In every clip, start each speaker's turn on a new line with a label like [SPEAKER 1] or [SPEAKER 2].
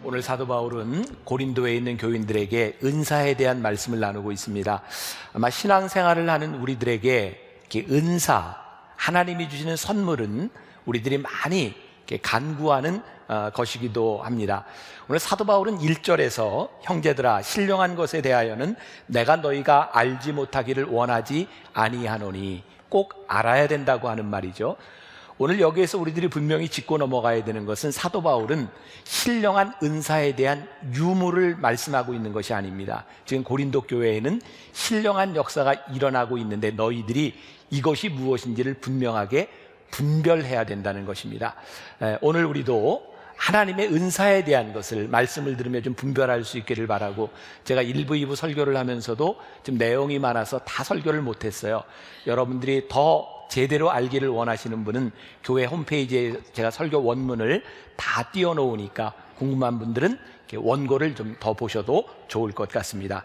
[SPEAKER 1] 오늘 사도 바울은 고린도에 있는 교인들에게 은사에 대한 말씀을 나누고 있습니다. 아마 신앙생활을 하는 우리들에게 이렇게 은사, 하나님이 주시는 선물은 우리들이 많이 이렇게 간구하는 것이기도 합니다. 오늘 사도 바울은 1절에서 형제들아 신령한 것에 대하여는 내가 너희가 알지 못하기를 원하지 아니하노니, 꼭 알아야 된다고 하는 말이죠. 오늘 여기에서 우리들이 분명히 짚고 넘어가야 되는 것은 사도 바울은 신령한 은사에 대한 유무를 말씀하고 있는 것이 아닙니다. 지금 고린도 교회에는 신령한 역사가 일어나고 있는데 너희들이 이것이 무엇인지를 분명하게 분별해야 된다는 것입니다. 오늘 우리도 하나님의 은사에 대한 것을 말씀을 들으며 좀 분별할 수 있기를 바라고, 제가 1부, 2부 설교를 하면서도 좀 내용이 많아서 다 설교를 못했어요. 여러분들이 더 제대로 알기를 원하시는 분은 교회 홈페이지에 제가 설교 원문을 다 띄워놓으니까 궁금한 분들은 원고를 좀 더 보셔도 좋을 것 같습니다.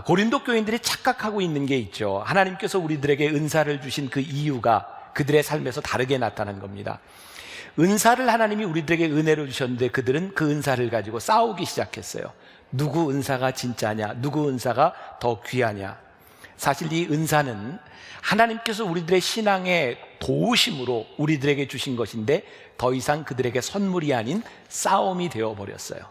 [SPEAKER 1] 고린도 교인들이 착각하고 있는 게 있죠. 하나님께서 우리들에게 은사를 주신 그 이유가 그들의 삶에서 다르게 나타난 겁니다. 은사를 하나님이 우리들에게 은혜로 주셨는데 그들은 그 은사를 가지고 싸우기 시작했어요. 누구 은사가 진짜냐, 누구 은사가 더 귀하냐. 사실 이 은사는 하나님께서 우리들의 신앙의 도우심으로 우리들에게 주신 것인데 더 이상 그들에게 선물이 아닌 싸움이 되어버렸어요.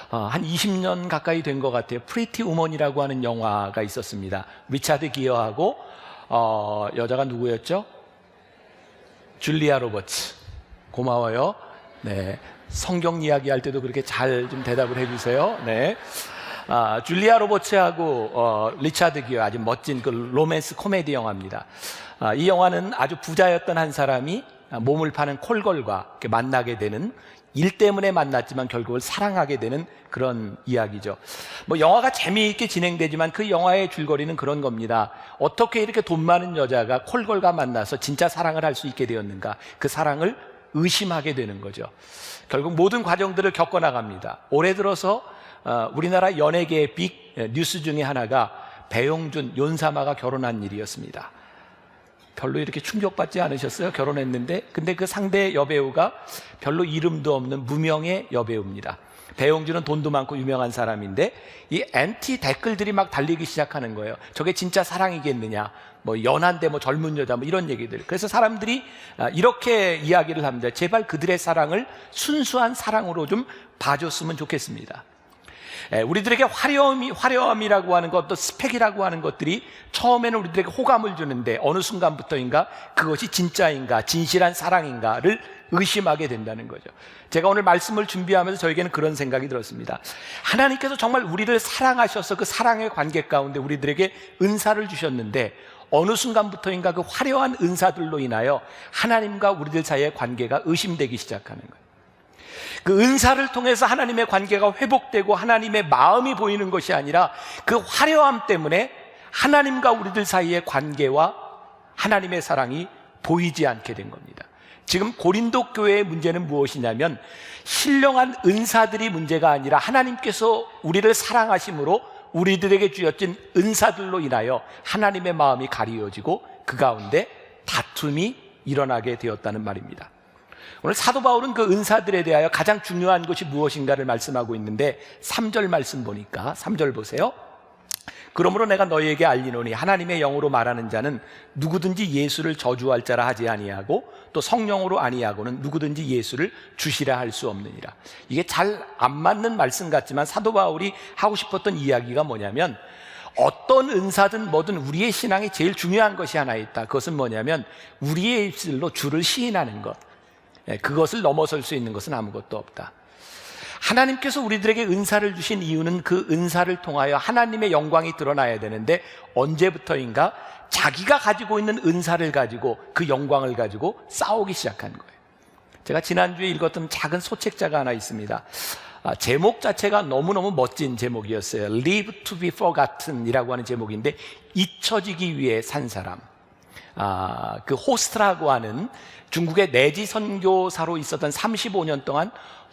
[SPEAKER 1] 한 20년 가까이 된 것 같아요. 프리티 우먼이라고 하는 영화가 있었습니다. 리차드 기어하고 여자가 누구였죠? 줄리아 로버츠. 고마워요. 네, 성경 이야기 할 때도 그렇게 잘 좀 대답을 해주세요. 네. 줄리아 로버츠하고 리차드 기어, 아주 멋진 그 로맨스 코미디 영화입니다. 이 영화는 아주 부자였던 한 사람이 몸을 파는 콜걸과 이렇게 만나게 되는, 일 때문에 만났지만 결국은 사랑하게 되는 그런 이야기죠. 영화가 재미있게 진행되지만 그 영화의 줄거리는 그런 겁니다. 어떻게 이렇게 돈 많은 여자가 콜걸과 만나서 진짜 사랑을 할 수 있게 되었는가? 그 사랑을 의심하게 되는 거죠. 결국 모든 과정들을 겪어나갑니다. 올해 들어서 우리나라 연예계의 빅 뉴스 중에 하나가 배용준, 윤사마가 결혼한 일이었습니다. 별로 이렇게 충격받지 않으셨어요? 결혼했는데. 근데 그 상대 여배우가 별로 이름도 없는 무명의 여배우입니다. 배용준은 돈도 많고 유명한 사람인데 이 엔티 댓글들이 막 달리기 시작하는 거예요. 저게 진짜 사랑이겠느냐, 연한데 젊은 여자, 이런 얘기들. 그래서 사람들이 이렇게 이야기를 합니다. 제발 그들의 사랑을 순수한 사랑으로 좀 봐줬으면 좋겠습니다. 우리들에게 화려함이라고 하는 것, 또 스펙이라고 하는 것들이 처음에는 우리들에게 호감을 주는데 어느 순간부터인가 그것이 진짜인가, 진실한 사랑인가를 의심하게 된다는 거죠. 제가 오늘 말씀을 준비하면서 저에게는 그런 생각이 들었습니다. 하나님께서 정말 우리를 사랑하셔서 그 사랑의 관계 가운데 우리들에게 은사를 주셨는데 어느 순간부터인가 그 화려한 은사들로 인하여 하나님과 우리들 사이의 관계가 의심되기 시작하는 거예요. 그 은사를 통해서 하나님의 관계가 회복되고 하나님의 마음이 보이는 것이 아니라 그 화려함 때문에 하나님과 우리들 사이의 관계와 하나님의 사랑이 보이지 않게 된 겁니다. 지금 고린도 교회의 문제는 무엇이냐면 신령한 은사들이 문제가 아니라 하나님께서 우리를 사랑하심으로 우리들에게 주어진 은사들로 인하여 하나님의 마음이 가리워지고 그 가운데 다툼이 일어나게 되었다는 말입니다. 오늘 사도 바울은 그 은사들에 대하여 가장 중요한 것이 무엇인가를 말씀하고 있는데 3절 말씀 보니까 3절 보세요. 그러므로 내가 너희에게 알리노니 하나님의 영으로 말하는 자는 누구든지 예수를 저주할 자라 하지 아니하고 또 성령으로 아니하고는 누구든지 예수를 주시라 할 수 없느니라. 이게 잘 안 맞는 말씀 같지만 사도 바울이 하고 싶었던 이야기가 뭐냐면 어떤 은사든 뭐든 우리의 신앙에 제일 중요한 것이 하나 있다. 그것은 뭐냐면 우리의 입술로 주를 시인하는 것. 그것을 넘어설 수 있는 것은 아무것도 없다. 하나님께서 우리들에게 은사를 주신 이유는 그 은사를 통하여 하나님의 영광이 드러나야 되는데 언제부터인가 자기가 가지고 있는 은사를 가지고 그 영광을 가지고 싸우기 시작한 거예요. 제가 지난주에 읽었던 작은 소책자가 하나 있습니다. 제목 자체가 너무너무 멋진 제목이었어요. Live to be forgotten 이라고 하는 제목인데 잊혀지기 위해 산 사람. 그 호스트라고 하는 중국의 내지 선교사로 있었던 35년 동안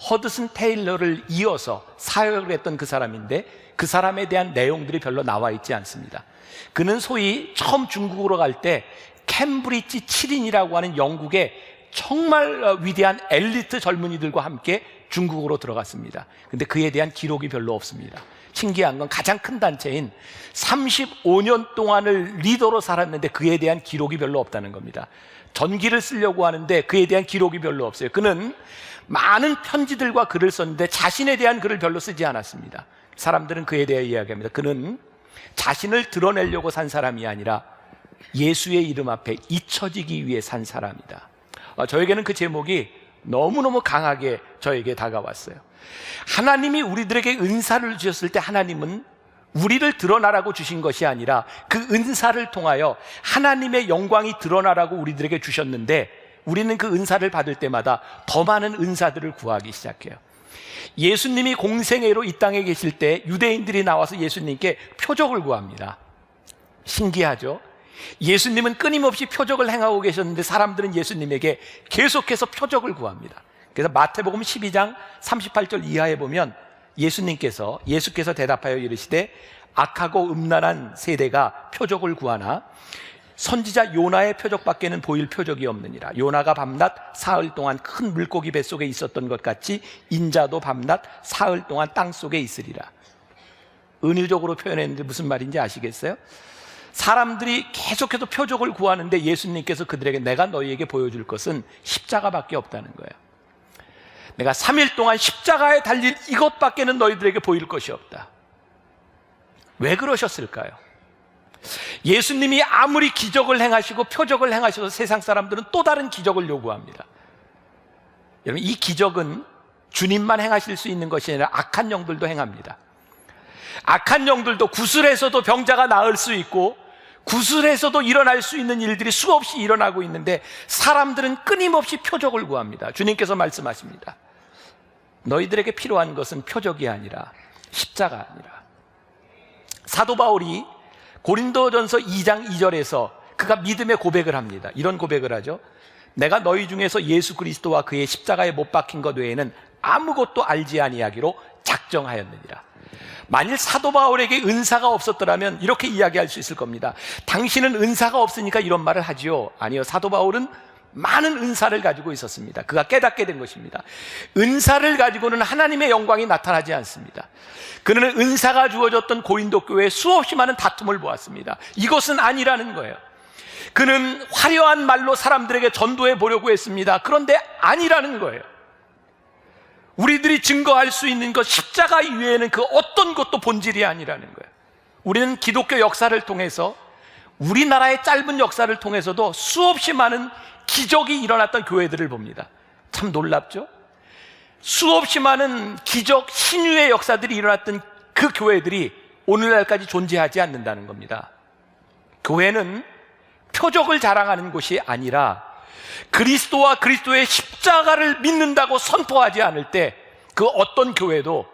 [SPEAKER 1] 허드슨 테일러를 이어서 사역을 했던 그 사람인데 그 사람에 대한 내용들이 별로 나와 있지 않습니다. 그는 소위 처음 중국으로 갈 때 캠브리지 7인이라고 하는 영국의 정말 위대한 엘리트 젊은이들과 함께 중국으로 들어갔습니다. 근데 그에 대한 기록이 별로 없습니다. 신기한 건 가장 큰 단체인 35년 동안을 리더로 살았는데 그에 대한 기록이 별로 없다는 겁니다. 전기를 쓰려고 하는데 그에 대한 기록이 별로 없어요. 그는 많은 편지들과 글을 썼는데 자신에 대한 글을 별로 쓰지 않았습니다. 사람들은 그에 대해 이야기합니다. 그는 자신을 드러내려고 산 사람이 아니라 예수의 이름 앞에 잊혀지기 위해 산 사람이다. 저에게는 그 제목이 너무너무 강하게 저에게 다가왔어요. 하나님이 우리들에게 은사를 주셨을 때 하나님은 우리를 드러나라고 주신 것이 아니라 그 은사를 통하여 하나님의 영광이 드러나라고 우리들에게 주셨는데, 우리는 그 은사를 받을 때마다 더 많은 은사들을 구하기 시작해요. 예수님이 공생애로 이 땅에 계실 때 유대인들이 나와서 예수님께 표적을 구합니다. 신기하죠? 예수님은 끊임없이 표적을 행하고 계셨는데 사람들은 예수님에게 계속해서 표적을 구합니다. 그래서 마태복음 12장 38절 이하에 보면 예수께서 대답하여 이르시되 악하고 음란한 세대가 표적을 구하나 선지자 요나의 표적밖에는 보일 표적이 없느니라. 요나가 밤낮 사흘 동안 큰 물고기 뱃속에 있었던 것 같이 인자도 밤낮 사흘 동안 땅속에 있으리라. 은유적으로 표현했는데 무슨 말인지 아시겠어요? 사람들이 계속해서 표적을 구하는데 예수님께서 그들에게 내가 너희에게 보여줄 것은 십자가밖에 없다는 거예요. 내가 3일 동안 십자가에 달린 이것밖에는 너희들에게 보일 것이 없다. 왜 그러셨을까요? 예수님이 아무리 기적을 행하시고 표적을 행하셔도 세상 사람들은 또 다른 기적을 요구합니다. 여러분, 이 기적은 주님만 행하실 수 있는 것이 아니라 악한 영들도 행합니다. 악한 영들도 구슬에서도 병자가 나을 수 있고 구슬에서도 일어날 수 있는 일들이 수없이 일어나고 있는데 사람들은 끊임없이 표적을 구합니다. 주님께서 말씀하십니다. 너희들에게 필요한 것은 표적이 아니라 십자가 아니라. 사도 바울이 고린도전서 2장 2절에서 그가 믿음의 고백을 합니다. 이런 고백을 하죠. 내가 너희 중에서 예수 그리스도와 그의 십자가에 못 박힌 것 외에는 아무것도 알지 아니하기로 작정하였느니라. 만일 사도 바울에게 은사가 없었더라면 이렇게 이야기할 수 있을 겁니다. 당신은 은사가 없으니까 이런 말을 하지요. 아니요, 사도 바울은 많은 은사를 가지고 있었습니다. 그가 깨닫게 된 것입니다. 은사를 가지고는 하나님의 영광이 나타나지 않습니다. 그는 은사가 주어졌던 고린도 교회에 수없이 많은 다툼을 보았습니다. 이것은 아니라는 거예요. 그는 화려한 말로 사람들에게 전도해 보려고 했습니다. 그런데 아니라는 거예요. 우리들이 증거할 수 있는 것 십자가 이외에는 그 어떤 것도 본질이 아니라는 거예요. 우리는 기독교 역사를 통해서, 우리나라의 짧은 역사를 통해서도 수없이 많은 기적이 일어났던 교회들을 봅니다. 참 놀랍죠? 수없이 많은 기적, 신유의 역사들이 일어났던 그 교회들이 오늘날까지 존재하지 않는다는 겁니다. 교회는 표적을 자랑하는 곳이 아니라 그리스도와 그리스도의 십자가를 믿는다고 선포하지 않을 때 그 어떤 교회도,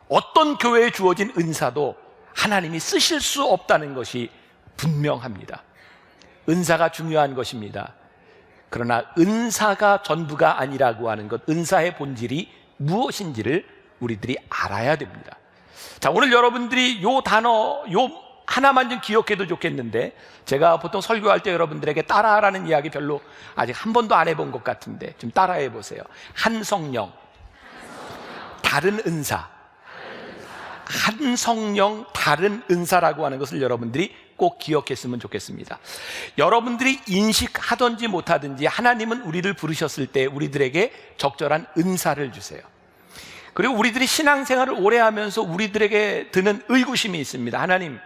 [SPEAKER 1] 어떤 교회에 주어진 은사도 하나님이 쓰실 수 없다는 것이 분명합니다. 은사가 중요한 것입니다. 그러나 은사가 전부가 아니라고 하는 것, 은사의 본질이 무엇인지를 우리들이 알아야 됩니다. 자, 오늘 여러분들이 요 단어, 요 하나만 좀 기억해도 좋겠는데, 제가 보통 설교할 때 여러분들에게 따라하라는 이야기 별로 아직 한 번도 안 해본 것 같은데 좀 따라해 보세요. 한 성령, 다른 은사. 한 성령, 다른 은사라고 하는 것을 여러분들이 꼭 기억했으면 좋겠습니다. 여러분들이 인식하든지 못하든지 하나님은 우리를 부르셨을 때 우리들에게 적절한 은사를 주세요. 그리고 우리들이 신앙생활을 오래 하면서 우리들에게 드는 의구심이 있습니다. 하나님,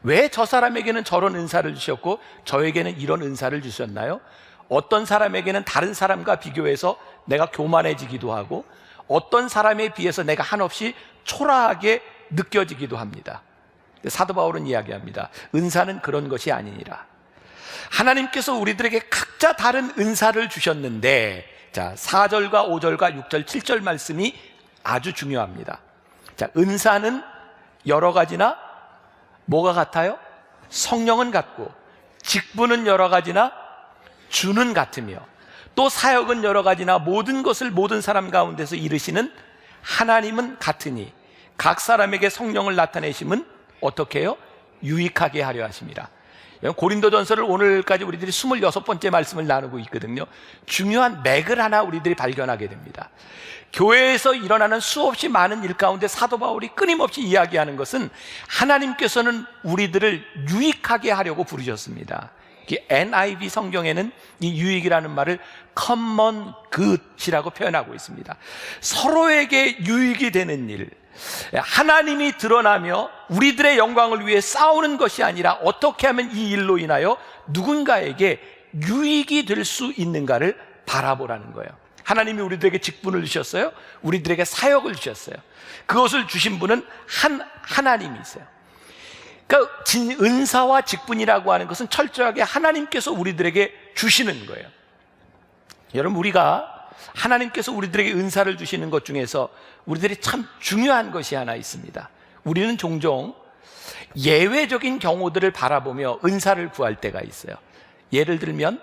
[SPEAKER 1] 왜 저 사람에게는 저런 은사를 주셨고 저에게는 이런 은사를 주셨나요? 어떤 사람에게는 다른 사람과 비교해서 내가 교만해지기도 하고 어떤 사람에 비해서 내가 한없이 초라하게 느껴지기도 합니다. 사도 바울은 이야기합니다. 은사는 그런 것이 아니니라. 하나님께서 우리들에게 각자 다른 은사를 주셨는데, 자, 4절과 5절과 6절, 7절 말씀이 아주 중요합니다. 자, 은사는 여러 가지나 뭐가 같아요? 성령은 같고, 직분은 여러 가지나 주는 같으며, 또 사역은 여러 가지나 모든 것을 모든 사람 가운데서 이루시는 하나님은 같으니 각 사람에게 성령을 나타내심은 어떻게 해요? 유익하게 하려 하심이라. 고린도전서를 오늘까지 우리들이 26번째 말씀을 나누고 있거든요. 중요한 맥을 하나 우리들이 발견하게 됩니다. 교회에서 일어나는 수없이 많은 일 가운데 사도 바울이 끊임없이 이야기하는 것은 하나님께서는 우리들을 유익하게 하려고 부르셨습니다. NIV 성경에는 이 유익이라는 말을 common good이라고 표현하고 있습니다. 서로에게 유익이 되는 일, 하나님이 드러나며 우리들의 영광을 위해 싸우는 것이 아니라 어떻게 하면 이 일로 인하여 누군가에게 유익이 될 수 있는가를 바라보라는 거예요. 하나님이 우리들에게 직분을 주셨어요. 우리들에게 사역을 주셨어요. 그것을 주신 분은 하나님이세요. 그러니까 은사와 직분이라고 하는 것은 철저하게 하나님께서 우리들에게 주시는 거예요. 여러분, 우리가 하나님께서 우리들에게 은사를 주시는 것 중에서 우리들이 참 중요한 것이 하나 있습니다. 우리는 종종 예외적인 경우들을 바라보며 은사를 구할 때가 있어요. 예를 들면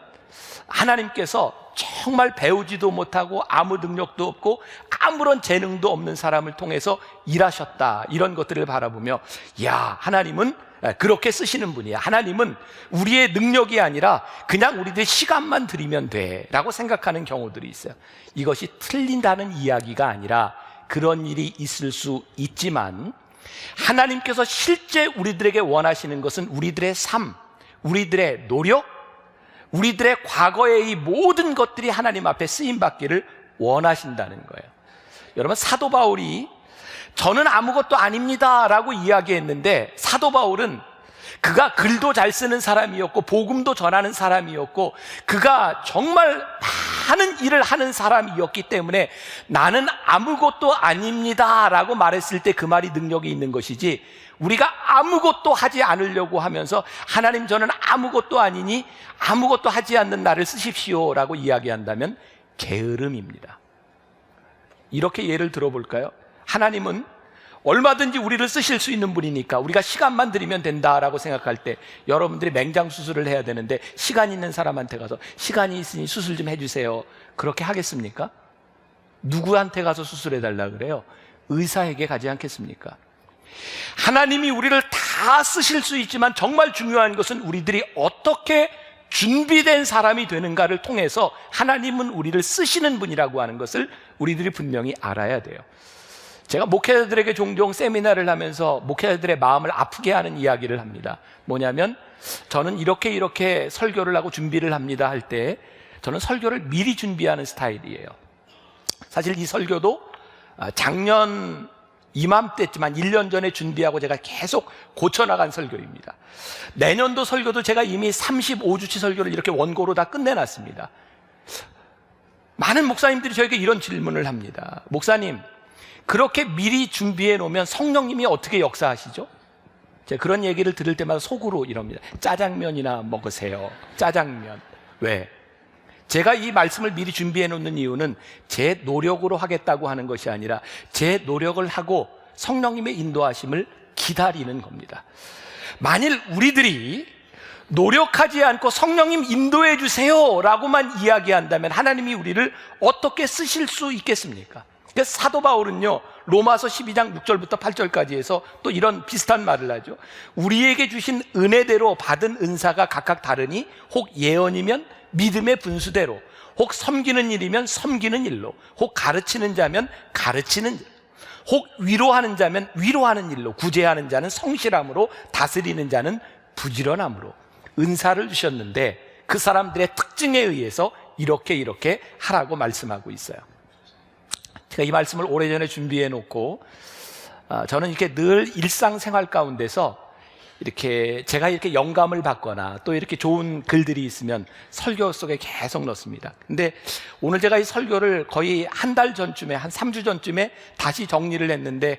[SPEAKER 1] 하나님께서 정말 배우지도 못하고 아무 능력도 없고 아무런 재능도 없는 사람을 통해서 일하셨다, 이런 것들을 바라보며 야, 하나님은 그렇게 쓰시는 분이야. 하나님은 우리의 능력이 아니라 그냥 우리들 시간만 들이면 돼 라고 생각하는 경우들이 있어요. 이것이 틀린다는 이야기가 아니라 그런 일이 있을 수 있지만 하나님께서 실제 우리들에게 원하시는 것은 우리들의 삶, 우리들의 노력, 우리들의 과거의 이 모든 것들이 하나님 앞에 쓰임받기를 원하신다는 거예요. 여러분, 사도 바울이 저는 아무것도 아닙니다 라고 이야기했는데, 사도 바울은 그가 글도 잘 쓰는 사람이었고 복음도 전하는 사람이었고 그가 정말 많은 일을 하는 사람이었기 때문에 나는 아무것도 아닙니다 라고 말했을 때 그 말이 능력이 있는 것이지, 우리가 아무것도 하지 않으려고 하면서 하나님 저는 아무것도 아니니 아무것도 하지 않는 나를 쓰십시오 라고 이야기한다면 게으름입니다. 이렇게 예를 들어볼까요? 하나님은 얼마든지 우리를 쓰실 수 있는 분이니까 우리가 시간만 들이면 된다라고 생각할 때, 여러분들이 맹장 수술을 해야 되는데 시간 있는 사람한테 가서 시간이 있으니 수술 좀 해주세요, 그렇게 하겠습니까? 누구한테 가서 수술해달라 그래요? 의사에게 가지 않겠습니까? 하나님이 우리를 다 쓰실 수 있지만 정말 중요한 것은 우리들이 어떻게 준비된 사람이 되는가를 통해서 하나님은 우리를 쓰시는 분이라고 하는 것을 우리들이 분명히 알아야 돼요. 제가 목회자들에게 종종 세미나를 하면서 목회자들의 마음을 아프게 하는 이야기를 합니다. 뭐냐면 저는 이렇게 설교를 하고 준비를 합니다 할 때 저는 설교를 미리 준비하는 스타일이에요. 사실 이 설교도 작년 이맘때지만 1년 전에 준비하고 제가 계속 고쳐나간 설교입니다. 내년도 설교도 제가 이미 35주치 설교를 이렇게 원고로 다 끝내놨습니다. 많은 목사님들이 저에게 이런 질문을 합니다. 목사님, 그렇게 미리 준비해 놓으면 성령님이 어떻게 역사하시죠? 제가 그런 얘기를 들을 때마다 속으로 이럽니다. 짜장면이나 먹으세요. 짜장면. 왜? 제가 이 말씀을 미리 준비해 놓는 이유는 제 노력으로 하겠다고 하는 것이 아니라 제 노력을 하고 성령님의 인도하심을 기다리는 겁니다. 만일 우리들이 노력하지 않고 성령님 인도해 주세요 라고만 이야기한다면 하나님이 우리를 어떻게 쓰실 수 있겠습니까? 그래서 사도 바울은요, 로마서 12장 6절부터 8절까지 해서 또 이런 비슷한 말을 하죠. 우리에게 주신 은혜대로 받은 은사가 각각 다르니 혹 예언이면 믿음의 분수대로, 혹 섬기는 일이면 섬기는 일로, 혹 가르치는 자면 가르치는 일, 혹 위로하는 자면 위로하는 일로, 구제하는 자는 성실함으로, 다스리는 자는 부지런함으로 은사를 주셨는데 그 사람들의 특징에 의해서 이렇게 하라고 말씀하고 있어요. 제가 이 말씀을 오래전에 준비해 놓고 저는 이렇게 늘 일상생활 가운데서 이렇게 제가 이렇게 영감을 받거나 또 이렇게 좋은 글들이 있으면 설교 속에 계속 넣습니다. 근데 오늘 제가 이 설교를 거의 한 달 전쯤에, 한 3주 전쯤에 다시 정리를 했는데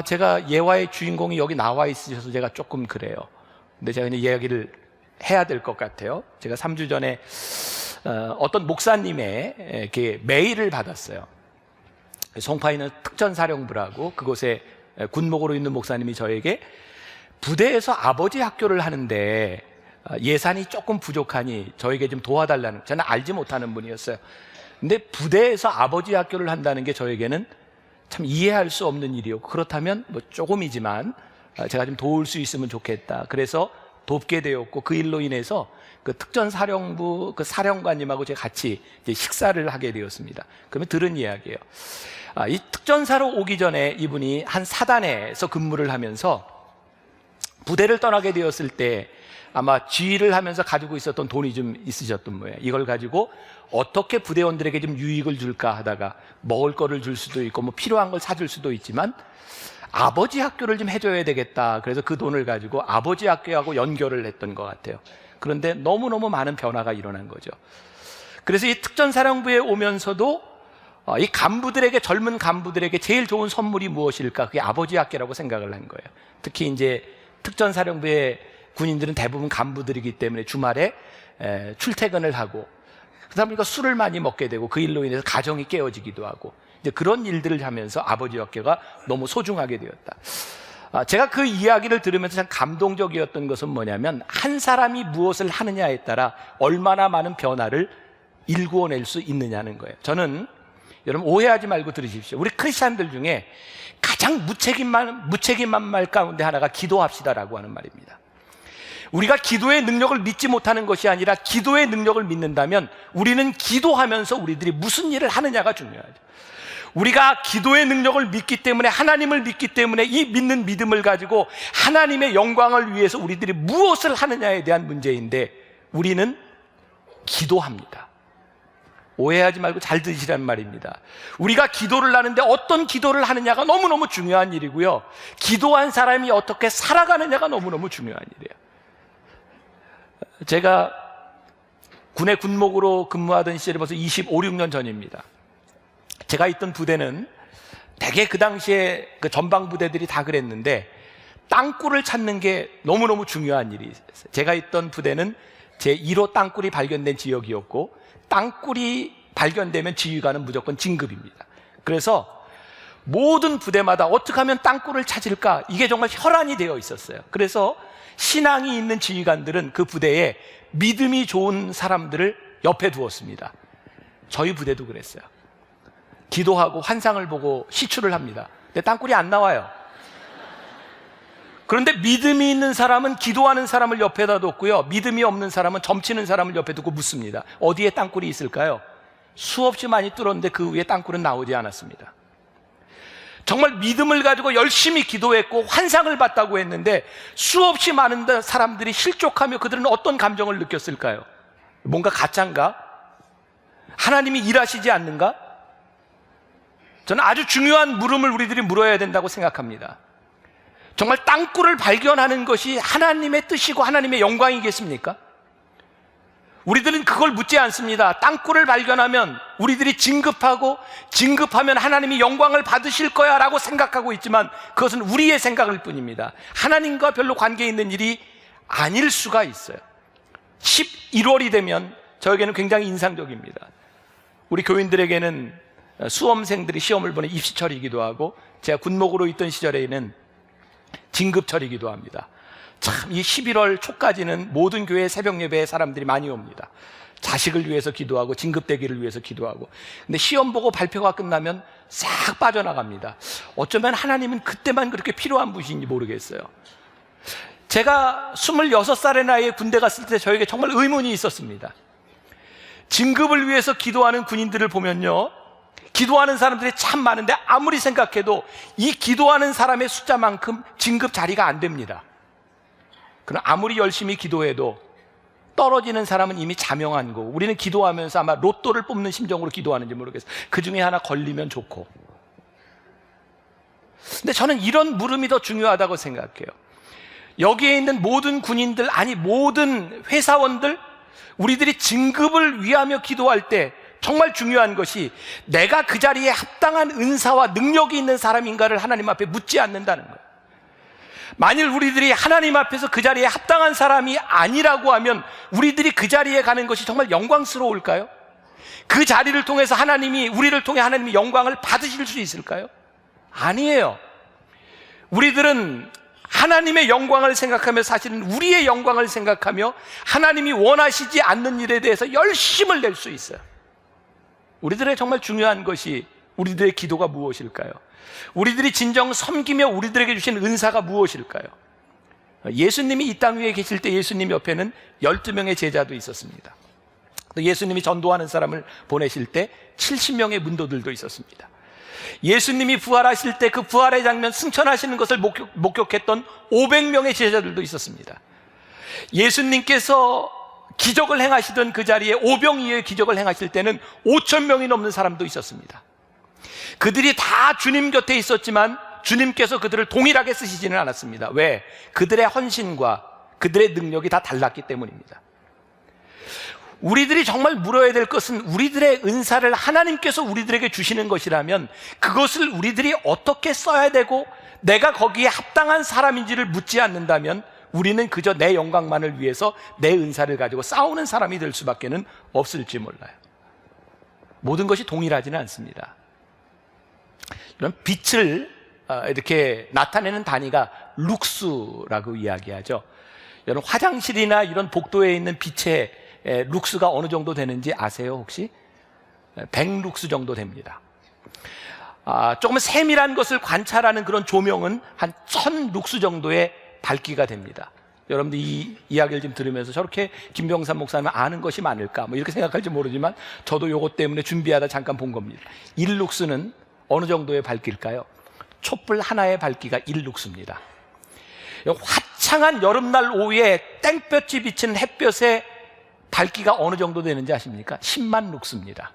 [SPEAKER 1] 제가 예화의 주인공이 여기 나와 있으셔서 제가 조금 그래요. 근데 제가 이제 이야기를 해야 될 것 같아요. 제가 3주 전에 어떤 목사님의 이렇게 메일을 받았어요. 송파에 있는 특전사령부라고 그곳에 군목으로 있는 목사님이 저에게 부대에서 아버지 학교를 하는데 예산이 조금 부족하니 저에게 좀 도와달라는, 저는 알지 못하는 분이었어요. 근데 부대에서 아버지 학교를 한다는 게 저에게는 참 이해할 수 없는 일이었고, 그렇다면 뭐 조금이지만 제가 좀 도울 수 있으면 좋겠다. 그래서 돕게 되었고, 그 일로 인해서 그 특전사령부 그 사령관님하고 제가 같이 이제 식사를 하게 되었습니다. 그러면 들은 이야기예요. 이 특전사로 오기 전에 이분이 한 사단에서 근무를 하면서 부대를 떠나게 되었을 때 아마 지휘를 하면서 가지고 있었던 돈이 좀 있으셨던 모양이에요. 이걸 가지고 어떻게 부대원들에게 좀 유익을 줄까 하다가 먹을 거를 줄 수도 있고 뭐 필요한 걸 사줄 수도 있지만 아버지 학교를 좀 해줘야 되겠다. 그래서 그 돈을 가지고 아버지 학교하고 연결을 했던 것 같아요. 그런데 너무너무 많은 변화가 일어난 거죠. 그래서 이 특전사령부에 오면서도 이 간부들에게, 젊은 간부들에게 제일 좋은 선물이 무엇일까? 그게 아버지 학교라고 생각을 한 거예요. 특히 이제 특전사령부의 군인들은 대부분 간부들이기 때문에 주말에 출퇴근을 하고 그러다 보니까 술을 많이 먹게 되고 그 일로 인해서 가정이 깨어지기도 하고 이제 그런 일들을 하면서 아버지 학교가 너무 소중하게 되었다. 제가 그 이야기를 들으면서 참 감동적이었던 것은 뭐냐면 한 사람이 무엇을 하느냐에 따라 얼마나 많은 변화를 일구어낼 수 있느냐는 거예요. 저는 여러분 오해하지 말고 들으십시오. 우리 크리스찬들 중에 가장 무책임한 말 가운데 하나가 기도합시다라고 하는 말입니다. 우리가 기도의 능력을 믿지 못하는 것이 아니라 기도의 능력을 믿는다면 우리는 기도하면서 우리들이 무슨 일을 하느냐가 중요하죠. 우리가 기도의 능력을 믿기 때문에, 하나님을 믿기 때문에 이 믿는 믿음을 가지고 하나님의 영광을 위해서 우리들이 무엇을 하느냐에 대한 문제인데 우리는 기도합니다. 오해하지 말고 잘 들으시란 말입니다. 우리가 기도를 하는데 어떤 기도를 하느냐가 너무너무 중요한 일이고요, 기도한 사람이 어떻게 살아가느냐가 너무너무 중요한 일이에요. 제가 군의 군목으로 근무하던 시절이 벌써 25, 6년 전입니다. 제가 있던 부대는 대개 그 당시에 그 전방 부대들이 다 그랬는데 땅굴을 찾는 게 너무너무 중요한 일이 있었어요. 제가 있던 부대는 제 1호 땅굴이 발견된 지역이었고 땅굴이 발견되면 지휘관은 무조건 진급입니다. 그래서 모든 부대마다 어떻게 하면 땅굴을 찾을까, 이게 정말 혈안이 되어 있었어요. 그래서 신앙이 있는 지휘관들은 그 부대에 믿음이 좋은 사람들을 옆에 두었습니다. 저희 부대도 그랬어요. 기도하고 환상을 보고 시추를 합니다. 근데 땅굴이 안 나와요. 그런데 믿음이 있는 사람은 기도하는 사람을 옆에다 뒀고요, 믿음이 없는 사람은 점치는 사람을 옆에 두고 묻습니다. 어디에 땅굴이 있을까요? 수없이 많이 뚫었는데 그 위에 땅굴은 나오지 않았습니다. 정말 믿음을 가지고 열심히 기도했고 환상을 봤다고 했는데 수없이 많은 사람들이 실족하며 그들은 어떤 감정을 느꼈을까요? 뭔가 가짜인가? 하나님이 일하시지 않는가? 저는 아주 중요한 물음을 우리들이 물어야 된다고 생각합니다. 정말 땅굴을 발견하는 것이 하나님의 뜻이고 하나님의 영광이겠습니까? 우리들은 그걸 묻지 않습니다. 땅굴을 발견하면 우리들이 진급하면 하나님이 영광을 받으실 거야 라고 생각하고 있지만 그것은 우리의 생각일 뿐입니다. 하나님과 별로 관계 있는 일이 아닐 수가 있어요. 11월이 되면 저에게는 굉장히 인상적입니다. 우리 교인들에게는 수험생들이 시험을 보는 입시철이기도 하고 제가 군목으로 있던 시절에는 진급철이기도 합니다. 참 이 11월 초까지는 모든 교회 새벽 예배에 사람들이 많이 옵니다. 자식을 위해서 기도하고 진급되기를 위해서 기도하고. 근데 시험 보고 발표가 끝나면 싹 빠져나갑니다. 어쩌면 하나님은 그때만 그렇게 필요한 분인지 모르겠어요. 제가 26살의 나이에 군대 갔을 때 저에게 정말 의문이 있었습니다. 진급을 위해서 기도하는 군인들을 보면요, 기도하는 사람들이 참 많은데 아무리 생각해도 이 기도하는 사람의 숫자만큼 진급 자리가 안 됩니다. 그럼 아무리 열심히 기도해도 떨어지는 사람은 이미 자명한 거고 우리는 기도하면서 아마 로또를 뽑는 심정으로 기도하는지 모르겠어요. 그 중에 하나 걸리면 좋고. 근데 저는 이런 물음이 더 중요하다고 생각해요. 여기에 있는 모든 군인들, 아니 모든 회사원들, 우리들이 진급을 위하며 기도할 때 정말 중요한 것이 내가 그 자리에 합당한 은사와 능력이 있는 사람인가를 하나님 앞에 묻지 않는다는 거예요. 만일 우리들이 하나님 앞에서 그 자리에 합당한 사람이 아니라고 하면 우리들이 그 자리에 가는 것이 정말 영광스러울까요? 그 자리를 통해서 우리를 통해 하나님이 영광을 받으실 수 있을까요? 아니에요. 우리들은 하나님의 영광을 생각하며, 사실은 우리의 영광을 생각하며 하나님이 원하시지 않는 일에 대해서 열심을 낼 수 있어요. 우리들의 정말 중요한 것이 우리들의 기도가 무엇일까요? 우리들이 진정 섬기며 우리들에게 주신 은사가 무엇일까요? 예수님이 이 땅 위에 계실 때 예수님 옆에는 12명의 제자도 있었습니다. 또 예수님이 전도하는 사람을 보내실 때 70명의 문도들도 있었습니다. 예수님이 부활하실 때 그 부활의 장면 승천하시는 것을 목격했던 500명의 제자들도 있었습니다. 예수님께서 기적을 행하시던 그 자리에 오병이어의 기적을 행하실 때는 5,000명이 넘는 사람도 있었습니다. 그들이 다 주님 곁에 있었지만 주님께서 그들을 동일하게 쓰시지는 않았습니다. 왜? 그들의 헌신과 그들의 능력이 다 달랐기 때문입니다. 우리들이 정말 물어야 될 것은 우리들의 은사를 하나님께서 우리들에게 주시는 것이라면 그것을 우리들이 어떻게 써야 되고 내가 거기에 합당한 사람인지를 묻지 않는다면 우리는 그저 내 영광만을 위해서 내 은사를 가지고 싸우는 사람이 될 수밖에 없을지 몰라요. 모든 것이 동일하지는 않습니다. 이런 빛을 이렇게 나타내는 단위가 룩스라고 이야기하죠. 여러분 화장실이나 이런 복도에 있는 빛의 룩스가 어느 정도 되는지 아세요 혹시? 100룩스 정도 됩니다. 조금 세밀한 것을 관찰하는 그런 조명은 한 1000룩스 정도의 밝기가 됩니다. 여러분들 이 이야기를 좀 들으면서 저렇게 김병삼 목사님은 아는 것이 많을까 뭐 이렇게 생각할지 모르지만 저도 요것 때문에 준비하다 잠깐 본 겁니다. 1룩스는 어느 정도의 밝기일까요? 촛불 하나의 밝기가 1룩스입니다. 화창한 여름날 오후에 땡볕이 비치는 햇볕의 밝기가 어느 정도 되는지 아십니까? 10만 룩스입니다.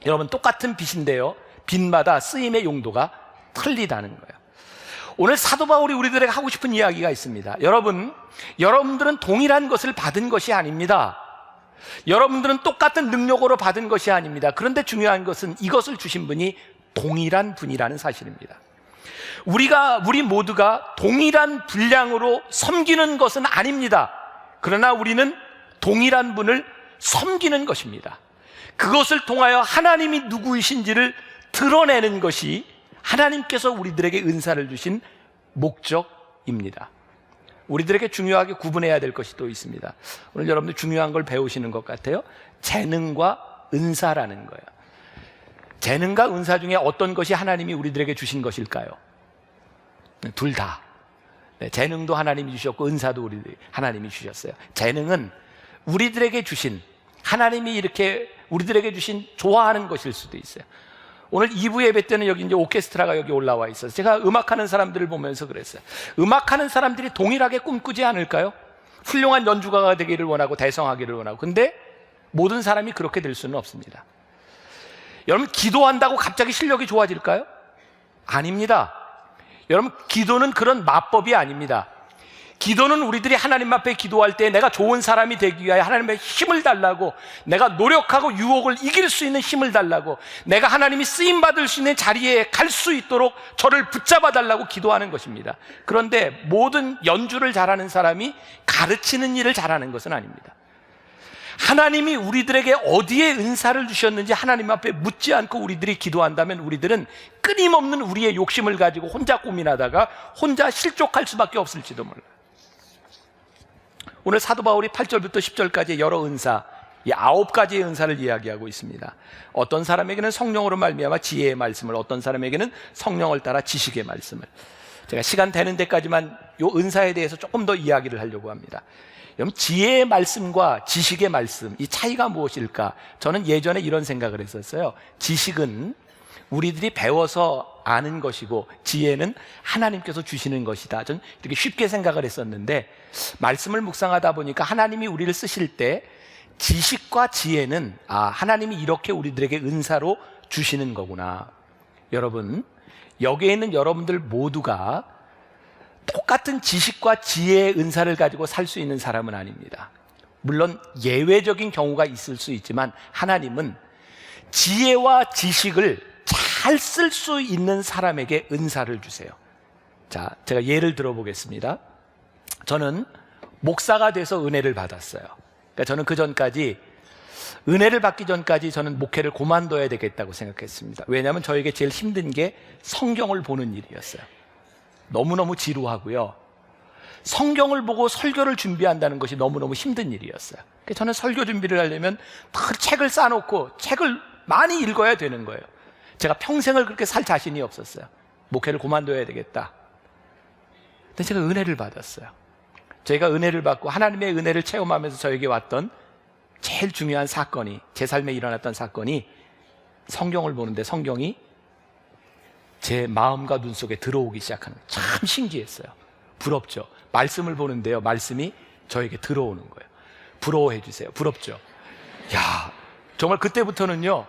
[SPEAKER 1] 여러분 똑같은 빛인데요, 빛마다 쓰임의 용도가 틀리다는 거예요. 오늘 사도 바울이 우리들에게 하고 싶은 이야기가 있습니다. 여러분들은 동일한 것을 받은 것이 아닙니다. 여러분들은 똑같은 능력으로 받은 것이 아닙니다. 그런데 중요한 것은 이것을 주신 분이 동일한 분이라는 사실입니다. 우리 모두가 동일한 분량으로 섬기는 것은 아닙니다. 그러나 우리는 동일한 분을 섬기는 것입니다. 그것을 통하여 하나님이 누구이신지를 드러내는 것이 하나님께서 우리들에게 은사를 주신 목적입니다. 우리들에게 중요하게 구분해야 될 것이 또 있습니다. 오늘 여러분들 중요한 걸 배우시는 것 같아요. 재능과 은사라는 거예요. 재능과 은사 중에 어떤 것이 하나님이 우리들에게 주신 것일까요? 둘 다. 재능도 하나님이 주셨고 은사도 하나님이 주셨어요. 재능은 우리들에게 주신, 하나님이 이렇게 우리들에게 주신 좋아하는 것일 수도 있어요. 오늘 2부 예배 때는 여기 이제 오케스트라가 여기 올라와 있어서 제가 음악하는 사람들을 보면서 그랬어요. 음악하는 사람들이 동일하게 꿈꾸지 않을까요? 훌륭한 연주가가 되기를 원하고 대성하기를 원하고. 근데 모든 사람이 그렇게 될 수는 없습니다. 여러분 기도한다고 갑자기 실력이 좋아질까요? 아닙니다. 여러분 기도는 그런 마법이 아닙니다. 기도는 우리들이 하나님 앞에 기도할 때 내가 좋은 사람이 되기 위하여 하나님의 힘을 달라고, 내가 노력하고 유혹을 이길 수 있는 힘을 달라고, 내가 하나님이 쓰임받을 수 있는 자리에 갈 수 있도록 저를 붙잡아 달라고 기도하는 것입니다. 그런데 모든 연주를 잘하는 사람이 가르치는 일을 잘하는 것은 아닙니다. 하나님이 우리들에게 어디에 은사를 주셨는지 하나님 앞에 묻지 않고 우리들이 기도한다면 우리들은 끊임없는 우리의 욕심을 가지고 혼자 고민하다가 혼자 실족할 수밖에 없을지도 몰라요. 오늘 사도 바울이 8절부터 10절까지 여러 은사, 이 9가지의 은사를 이야기하고 있습니다. 어떤 사람에게는 성령으로 말미암아 지혜의 말씀을, 어떤 사람에게는 성령을 따라 지식의 말씀을. 제가 시간 되는 데까지만 이 은사에 대해서 조금 더 이야기를 하려고 합니다. 여러분 지혜의 말씀과 지식의 말씀, 이 차이가 무엇일까? 저는 예전에 이런 생각을 했었어요. 지식은 우리들이 배워서 아는 것이고 지혜는 하나님께서 주시는 것이다. 저는 이렇게 쉽게 생각을 했었는데 말씀을 묵상하다 보니까 하나님이 우리를 쓰실 때 지식과 지혜는 하나님이 이렇게 우리들에게 은사로 주시는 거구나. 여러분 여기에 있는 여러분들 모두가 똑같은 지식과 지혜의 은사를 가지고 살 수 있는 사람은 아닙니다. 물론 예외적인 경우가 있을 수 있지만 하나님은 지혜와 지식을 잘 쓸 수 있는 사람에게 은사를 주세요. 자, 제가 예를 들어보겠습니다. 저는 목사가 돼서 은혜를 받았어요. 그러니까 저는 그 전까지 은혜를 받기 전까지 저는 목회를 그만둬야 되겠다고 생각했습니다. 왜냐하면 저에게 제일 힘든 게 성경을 보는 일이었어요. 너무너무 지루하고요. 성경을 보고 설교를 준비한다는 것이 너무너무 힘든 일이었어요. 그래서 저는 설교 준비를 하려면 책을 쌓아놓고 책을 많이 읽어야 되는 거예요. 제가 평생을 그렇게 살 자신이 없었어요. 목회를 그만둬야 되겠다. 근데 제가 은혜를 받았어요. 저희가 은혜를 받고 하나님의 은혜를 체험하면서 저에게 왔던 제일 중요한 사건이, 제 삶에 일어났던 사건이, 성경을 보는데 성경이 제 마음과 눈 속에 들어오기 시작하는 거예요. 참 신기했어요. 부럽죠. 말씀을 보는데요, 말씀이 저에게 들어오는 거예요. 부러워해 주세요. 부럽죠. 야, 정말 그때부터는요,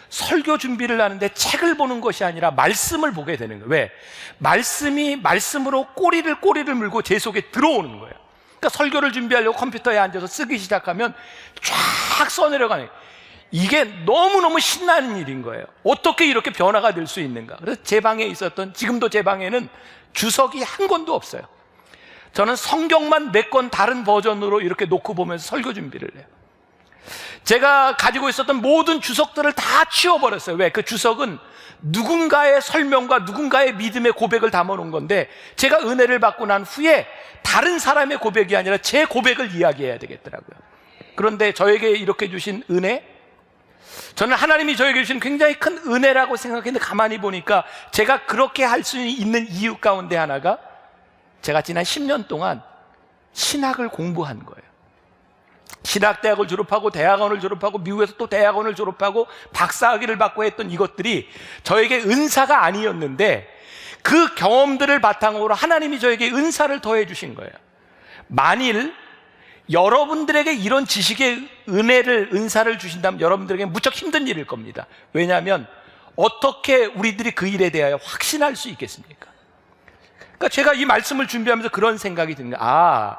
[SPEAKER 1] 설교 준비를 하는데 책을 보는 것이 아니라 말씀을 보게 되는 거예요. 왜? 말씀이 말씀으로 꼬리를 물고 제 속에 들어오는 거예요. 그러니까 설교를 준비하려고 컴퓨터에 앉아서 쓰기 시작하면 쫙 써내려가는 거예요. 이게 너무너무 신나는 일인 거예요. 어떻게 이렇게 변화가 될 수 있는가. 그래서 제 방에 있었던, 지금도 제 방에는 주석이 한 권도 없어요. 저는 성경만 몇 권 다른 버전으로 이렇게 놓고 보면서 설교 준비를 해요. 제가 가지고 있었던 모든 주석들을 다 치워버렸어요. 왜? 그 주석은 누군가의 설명과 누군가의 믿음의 고백을 담아놓은 건데, 제가 은혜를 받고 난 후에 다른 사람의 고백이 아니라 제 고백을 이야기해야 되겠더라고요. 그런데 저에게 이렇게 주신 은혜, 저는 하나님이 저에게 주신 굉장히 큰 은혜라고 생각했는데, 가만히 보니까 제가 그렇게 할 수 있는 이유 가운데 하나가, 제가 지난 10년 동안 신학을 공부한 거예요. 신학대학을 졸업하고 대학원을 졸업하고 미국에서 또 대학원을 졸업하고 박사학위를 받고 했던 이것들이 저에게 은사가 아니었는데, 그 경험들을 바탕으로 하나님이 저에게 은사를 더해 주신 거예요. 만일 여러분들에게 이런 지식의 은사를 주신다면 여러분들에게 무척 힘든 일일 겁니다. 왜냐하면 어떻게 우리들이 그 일에 대하여 확신할 수 있겠습니까? 그러니까 제가 이 말씀을 준비하면서 그런 생각이 드는 거예요.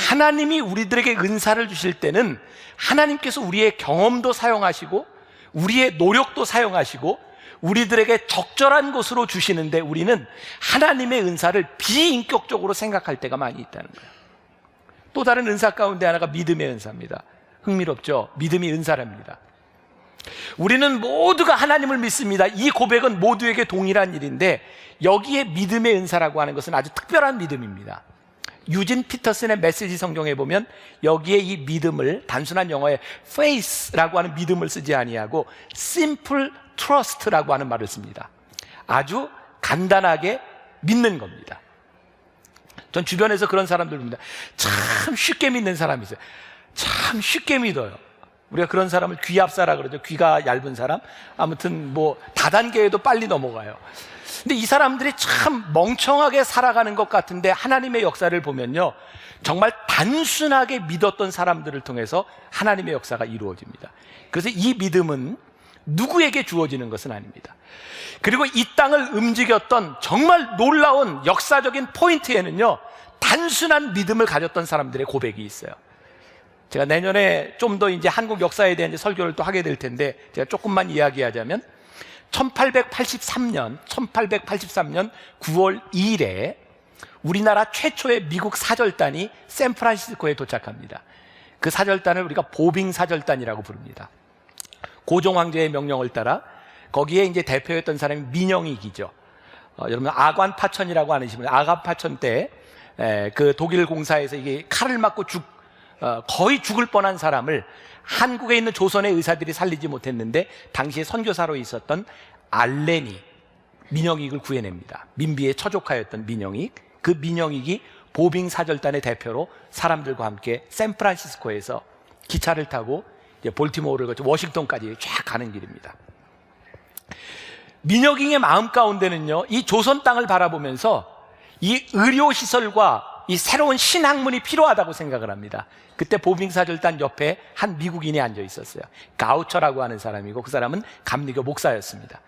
[SPEAKER 1] 하나님이 우리들에게 은사를 주실 때는 하나님께서 우리의 경험도 사용하시고 우리의 노력도 사용하시고 우리들에게 적절한 것으로 주시는데, 우리는 하나님의 은사를 비인격적으로 생각할 때가 많이 있다는 거예요. 또 다른 은사 가운데 하나가 믿음의 은사입니다. 흥미롭죠? 믿음이 은사랍니다. 우리는 모두가 하나님을 믿습니다. 이 고백은 모두에게 동일한 일인데, 여기에 믿음의 은사라고 하는 것은 아주 특별한 믿음입니다. 유진 피터슨의 메시지 성경에 보면 여기에 이 믿음을 단순한 영어에 faith라고 하는 믿음을 쓰지 아니하고 simple trust라고 하는 말을 씁니다. 아주 간단하게 믿는 겁니다. 전 주변에서 그런 사람들 봅니다. 참 쉽게 믿는 사람이 있어요. 참 쉽게 믿어요. 우리가 그런 사람을 귀합사라 그러죠. 귀가 얇은 사람. 아무튼 뭐 다단계에도 빨리 넘어가요. 근데 이 사람들이 참 멍청하게 살아가는 것 같은데, 하나님의 역사를 보면요, 정말 단순하게 믿었던 사람들을 통해서 하나님의 역사가 이루어집니다. 그래서 이 믿음은 누구에게 주어지는 것은 아닙니다. 그리고 이 땅을 움직였던 정말 놀라운 역사적인 포인트에는요, 단순한 믿음을 가졌던 사람들의 고백이 있어요. 제가 내년에 좀 더 이제 한국 역사에 대한 설교를 또 하게 될 텐데, 제가 조금만 이야기하자면 1883년 9월 2일에 우리나라 최초의 미국 사절단이 샌프란시스코에 도착합니다. 그 사절단을 우리가 보빙 사절단이라고 부릅니다. 고종 황제의 명령을 따라 거기에 이제 대표였던 사람이 민영익이죠. 여러분 아관 파천이라고 하는 신분, 아관 파천 때 그 독일 공사에서 이게 칼을 맞고 거의 죽을 뻔한 사람을 한국에 있는 조선의 의사들이 살리지 못했는데, 당시에 선교사로 있었던 알렌이 민영익을 구해냅니다. 민비의 처족하였던 민영익, 그 민영익이 보빙 사절단의 대표로 사람들과 함께 샌프란시스코에서 기차를 타고 이제 볼티모어를 거쳐 워싱턴까지 쫙 가는 길입니다. 민영익의 마음 가운데는요, 이 조선 땅을 바라보면서 이 의료시설과 이 새로운 신학문이 필요하다고 생각을 합니다. 그때 보빙사절단 옆에 한 미국인이 앉아 있었어요. 가우처라고 하는 사람이고, 그 사람은 감리교 목사였습니다.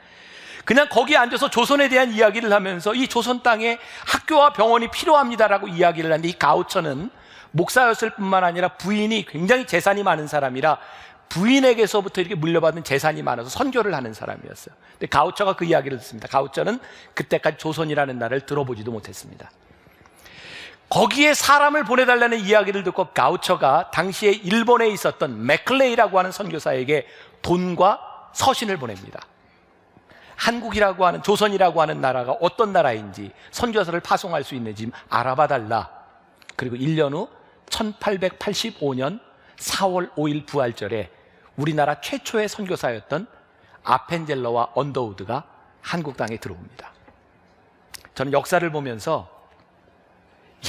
[SPEAKER 1] 그냥 거기에 앉아서 조선에 대한 이야기를 하면서 이 조선 땅에 학교와 병원이 필요합니다라고 이야기를 하는데, 이 가우처는 목사였을 뿐만 아니라 부인이 굉장히 재산이 많은 사람이라 부인에게서부터 이렇게 물려받은 재산이 많아서 선교를 하는 사람이었어요. 근데 가우처가 그 이야기를 듣습니다. 가우처는 그때까지 조선이라는 나라를 들어보지도 못했습니다. 거기에 사람을 보내달라는 이야기를 듣고 가우처가 당시에 일본에 있었던 맥클레이라고 하는 선교사에게 돈과 서신을 보냅니다. 한국이라고 하는, 조선이라고 하는 나라가 어떤 나라인지, 선교사를 파송할 수 있는지 알아봐달라. 그리고 1년 후 1885년 4월 5일 부활절에 우리나라 최초의 선교사였던 아펜젤러와 언더우드가 한국 땅에 들어옵니다. 저는 역사를 보면서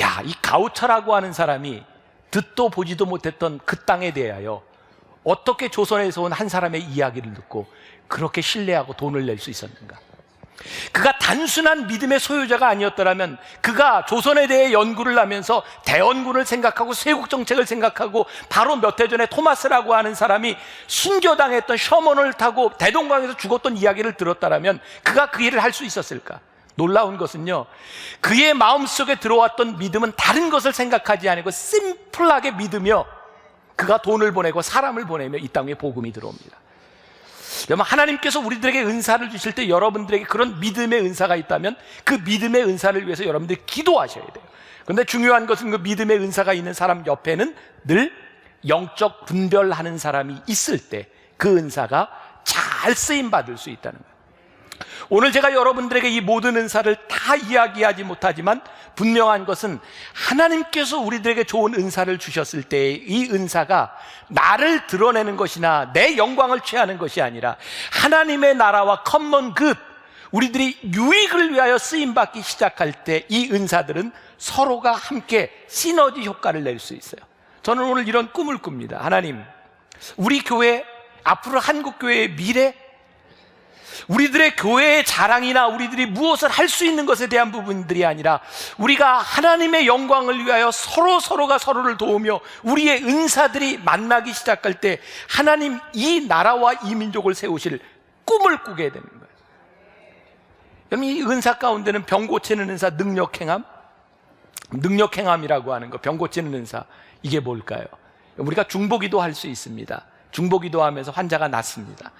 [SPEAKER 1] 야, 이 가우처라고 하는 사람이 듣도 보지도 못했던 그 땅에 대하여 어떻게 조선에서 온 한 사람의 이야기를 듣고 그렇게 신뢰하고 돈을 낼 수 있었는가? 그가 단순한 믿음의 소유자가 아니었더라면 그가 조선에 대해 연구를 하면서 대원군을 생각하고 쇄국정책을 생각하고 바로 몇 해 전에 토마스라고 하는 사람이 순교당했던 셔먼을 타고 대동강에서 죽었던 이야기를 들었다면 그가 그 일을 할 수 있었을까? 놀라운 것은요, 그의 마음속에 들어왔던 믿음은 다른 것을 생각하지 않고 심플하게 믿으며 그가 돈을 보내고 사람을 보내며 이 땅에 복음이 들어옵니다. 여러분, 하나님께서 우리들에게 은사를 주실 때 여러분들에게 그런 믿음의 은사가 있다면 그 믿음의 은사를 위해서 여러분들이 기도하셔야 돼요. 그런데 중요한 것은 그 믿음의 은사가 있는 사람 옆에는 늘 영적 분별하는 사람이 있을 때 그 은사가 잘 쓰임받을 수 있다는 거예요. 오늘 제가 여러분들에게 이 모든 은사를 다 이야기하지 못하지만 분명한 것은 하나님께서 우리들에게 좋은 은사를 주셨을 때 이 은사가 나를 드러내는 것이나 내 영광을 취하는 것이 아니라 하나님의 나라와 커먼 굿, 우리들이 유익을 위하여 쓰임받기 시작할 때 이 은사들은 서로가 함께 시너지 효과를 낼 수 있어요. 저는 오늘 이런 꿈을 꿉니다. 하나님, 우리 교회, 앞으로 한국교회의 미래, 우리들의 교회의 자랑이나 우리들이 무엇을 할 수 있는 것에 대한 부분들이 아니라 우리가 하나님의 영광을 위하여 서로가 서로를 도우며 우리의 은사들이 만나기 시작할 때 하나님 이 나라와 이 민족을 세우실 꿈을 꾸게 되는 거예요. 여러분, 이 은사 가운데는 병 고치는 은사, 능력행함이라고 하는 거, 병 고치는 은사, 이게 뭘까요? 우리가 중보기도 할 수 있습니다. 중보기도 하면서 환자가 낫습니다.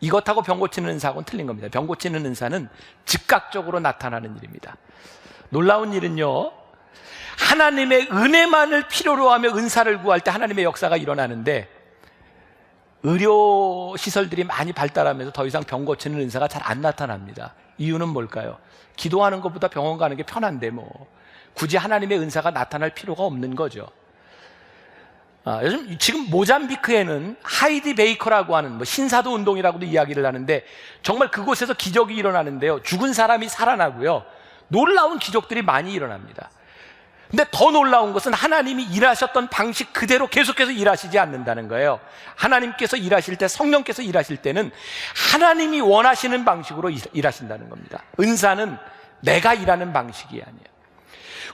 [SPEAKER 1] 이것하고 병 고치는 은사하고는 틀린 겁니다. 병 고치는 은사는 즉각적으로 나타나는 일입니다. 놀라운 일은요, 하나님의 은혜만을 필요로 하며 은사를 구할 때 하나님의 역사가 일어나는데 의료시설들이 많이 발달하면서 더 이상 병 고치는 은사가 잘 안 나타납니다. 이유는 뭘까요? 기도하는 것보다 병원 가는 게 편한데 뭐 굳이 하나님의 은사가 나타날 필요가 없는 거죠. 요즘 지금 모잠비크에는 하이디 베이커라고 하는 신사도 운동이라고도 이야기를 하는데 정말 그곳에서 기적이 일어나는데요, 죽은 사람이 살아나고요, 놀라운 기적들이 많이 일어납니다. 근데 더 놀라운 것은 하나님이 일하셨던 방식 그대로 계속해서 일하시지 않는다는 거예요. 하나님께서 일하실 때, 성령께서 일하실 때는 하나님이 원하시는 방식으로 일하신다는 겁니다. 은사는 내가 일하는 방식이 아니에요.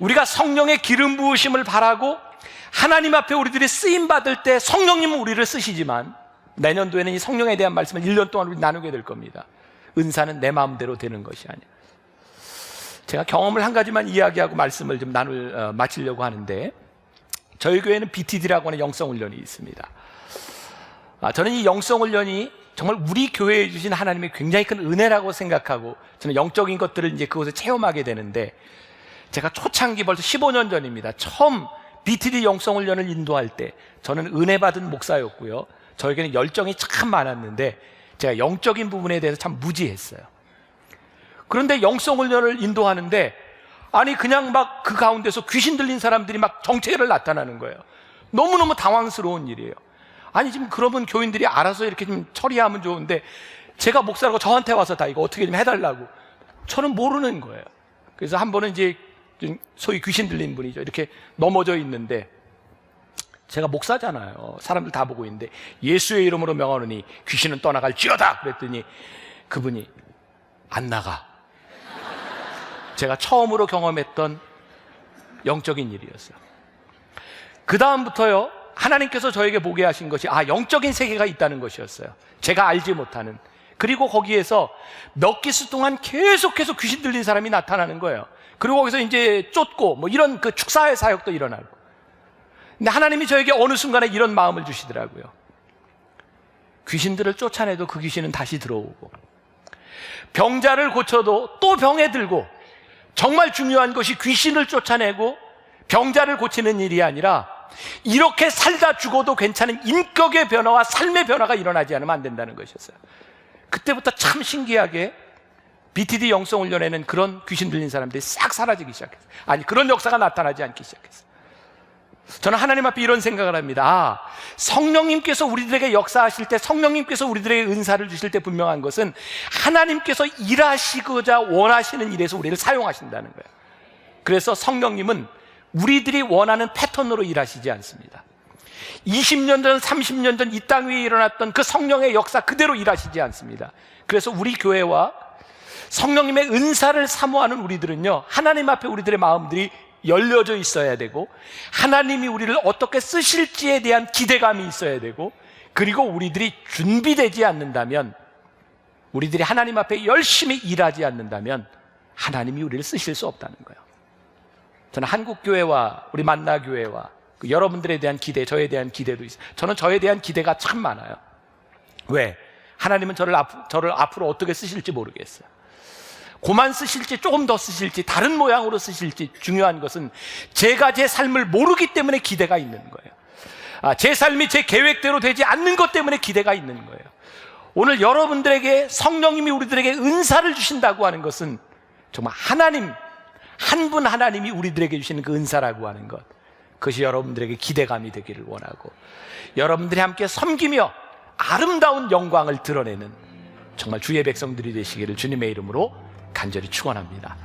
[SPEAKER 1] 우리가 성령의 기름 부으심을 바라고 하나님 앞에 우리들이 쓰임받을 때 성령님은 우리를 쓰시지만 내년도에는 이 성령에 대한 말씀을 1년 동안 우리 나누게 될 겁니다. 은사는 내 마음대로 되는 것이 아니에요. 제가 경험을 한 가지만 이야기하고 말씀을 좀 마치려고 하는데, 저희 교회는 BTD라고 하는 영성훈련이 있습니다. 저는 이 영성훈련이 정말 우리 교회에 주신 하나님의 굉장히 큰 은혜라고 생각하고 저는 영적인 것들을 이제 그곳에 체험하게 되는데, 제가 초창기 벌써 15년 전입니다. 처음 BTD 영성훈련을 인도할 때 저는 은혜 받은 목사였고요, 저에게는 열정이 참 많았는데 제가 영적인 부분에 대해서 참 무지했어요. 그런데 영성훈련을 인도하는데 아니 그냥 막 그 가운데서 귀신 들린 사람들이 막 정체를 나타나는 거예요. 너무너무 당황스러운 일이에요. 아니 지금 그러면 교인들이 알아서 이렇게 좀 처리하면 좋은데 제가 목사라고 저한테 와서 다 이거 어떻게 좀 해달라고, 저는 모르는 거예요. 그래서 한 번은 이제 소위 귀신 들린 분이죠, 이렇게 넘어져 있는데 제가 목사잖아요. 사람들 다 보고 있는데 예수의 이름으로 명하노니 귀신은 떠나갈지어다 그랬더니 그분이 안 나가. 제가 처음으로 경험했던 영적인 일이었어요. 그 다음부터요, 하나님께서 저에게 보게 하신 것이 영적인 세계가 있다는 것이었어요. 제가 알지 못하는. 그리고 거기에서 몇 기수 동안 계속해서 귀신 들린 사람이 나타나는 거예요. 그리고 거기서 이제 쫓고 뭐 이런 그 축사의 사역도 일어나고. 근데 하나님이 저에게 어느 순간에 이런 마음을 주시더라고요. 귀신들을 쫓아내도 그 귀신은 다시 들어오고, 병자를 고쳐도 또 병에 들고, 정말 중요한 것이 귀신을 쫓아내고 병자를 고치는 일이 아니라 이렇게 살다 죽어도 괜찮은 인격의 변화와 삶의 변화가 일어나지 않으면 안 된다는 것이었어요. 그때부터 참 신기하게 BTD 영성훈련에는 그런 귀신 들린 사람들이 싹 사라지기 시작했어요. 아니, 그런 역사가 나타나지 않기 시작했어요. 저는 하나님 앞에 이런 생각을 합니다. 성령님께서 우리들에게 역사하실 때, 성령님께서 우리들에게 은사를 주실 때 분명한 것은 하나님께서 일하시고자 원하시는 일에서 우리를 사용하신다는 거예요. 그래서 성령님은 우리들이 원하는 패턴으로 일하시지 않습니다. 20년 전, 30년 전 이 땅 위에 일어났던 그 성령의 역사 그대로 일하시지 않습니다. 그래서 우리 교회와 성령님의 은사를 사모하는 우리들은요, 하나님 앞에 우리들의 마음들이 열려져 있어야 되고, 하나님이 우리를 어떻게 쓰실지에 대한 기대감이 있어야 되고, 그리고 우리들이 준비되지 않는다면, 우리들이 하나님 앞에 열심히 일하지 않는다면 하나님이 우리를 쓰실 수 없다는 거예요. 저는 한국교회와 우리 만나교회와 여러분들에 대한 기대, 저에 대한 기대도 있어요. 저는 저에 대한 기대가 참 많아요. 왜? 하나님은 저를 앞으로 어떻게 쓰실지 모르겠어요. 그만 쓰실지 조금 더 쓰실지 다른 모양으로 쓰실지, 중요한 것은 제가 제 삶을 모르기 때문에 기대가 있는 거예요. 제 삶이 제 계획대로 되지 않는 것 때문에 기대가 있는 거예요. 오늘 여러분들에게 성령님이 우리들에게 은사를 주신다고 하는 것은 정말 하나님, 한 분 하나님이 우리들에게 주시는 그 은사라고 하는 것, 그것이 여러분들에게 기대감이 되기를 원하고, 여러분들이 함께 섬기며 아름다운 영광을 드러내는 정말 주의 백성들이 되시기를 주님의 이름으로 간절히 축원합니다.